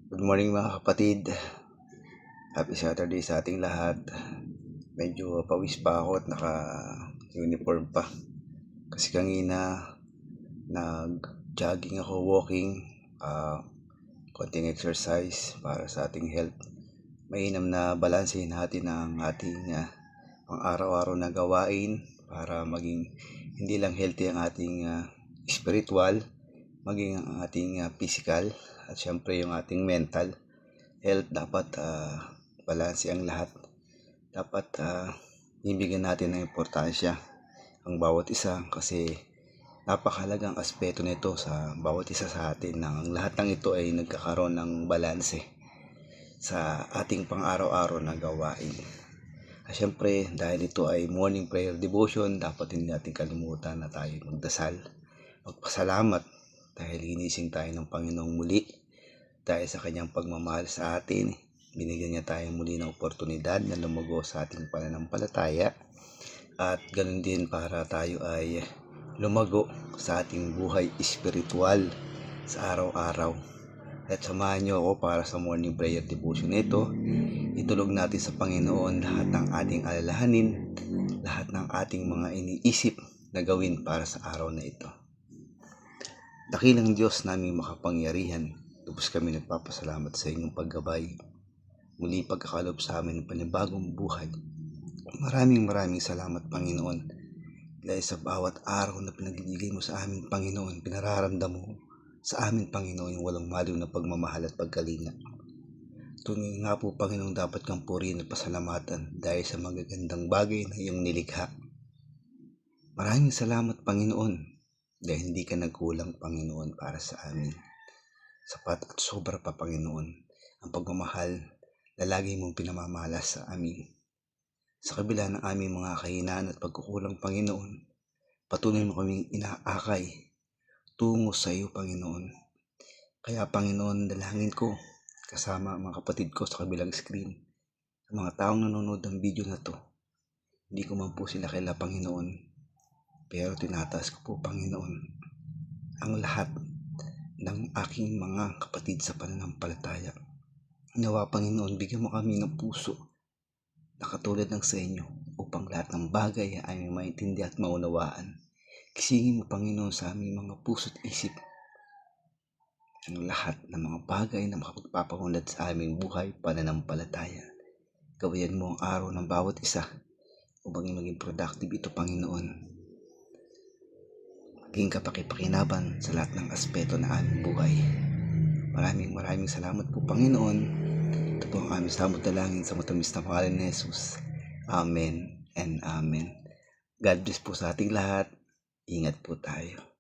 Good morning mga kapatid. Happy Saturday sa ating lahat. Medyo pawis pa ako at naka-uniform pa. Kasi kanina nag-jogging ako, walking, konting exercise para sa ating health. Mainam na balansehin natin ang ating pang-araw-araw na gawain para maging hindi lang healthy ang ating spiritual, maging ang ating physical at syempre yung ating mental health. Dapat balanse ang lahat. Dapat ibigyan natin ng importansya ang bawat isa kasi napakahalagang aspeto nito sa bawat isa sa atin na ang lahat ng ito ay nagkakaroon ng balanse sa ating pang-araw-araw na gawain. At syempre dahil ito ay morning prayer devotion, dapat hindi natin kalimutan na tayo magdasal, magpasalamat dahil ginising tayo ng Panginoong muli. Dahil sa kanyang pagmamahal sa atin, binigyan niya tayo muli ng oportunidad na lumago sa ating pananampalataya at ganun din para tayo ay lumago sa ating buhay espiritual sa araw-araw. At samahan niyo ako para sa morning prayer devotion nito. Itulog natin sa Panginoon lahat ng ating alalahanin, lahat ng ating mga iniisip na gawin para sa araw na ito. Dakilang Diyos naming makapangyarihan, lubos kami nagpapasalamat sa inyong paggabay. Muli pagkakalob sa amin ng panibagong buhay. Maraming salamat Panginoon. Dahil sa bawat araw na pinagbibigay mo sa amin Panginoon, pinararamdam mo sa amin Panginoon yung walang maliw na pagmamahal at pagkalinga. Tunay nga po Panginoon, dapat kang purihin at pasalamatan dahil sa magagandang bagay na iyong nilikha. Maraming salamat Panginoon dahil hindi ka nagkulang Panginoon para sa amin. Sapat at sobra pa Panginoon ang pagmamahal na lagi mong pinamamalas sa amin. Sa kabila ng aming mga kahinaan at pagkukulang Panginoon, patuloy mo kaming inaakay tungo sa iyo Panginoon. Kaya Panginoon, dalangin ko kasama ang mga kapatid ko sa kabilang screen, sa mga taong nanonood ng video na to. Hindi ko man po sila kilala Panginoon, pero tinataas ko po Panginoon ang lahat ng aking mga kapatid sa pananampalataya. Nawa Panginoon, bigyan mo kami ng puso na katulad ng sa inyo upang lahat ng bagay ay aming maintindihan at maunawaan. Kisingin mo Panginoon sa aming mga puso at isip ang lahat ng mga bagay na makapagpapaunlad sa aming buhay pananampalataya. Gawayan mo ang araw ng bawat isa upang maging productive ito Panginoon. Maging kapaki-pakinaban sa lahat ng aspeto ng aming buhay. Maraming salamat po Panginoon. Ito po ang aming samot dalangin sa matamis na pangalan ni Jesus. Amen and Amen. God bless po sa ating lahat. Ingat po tayo.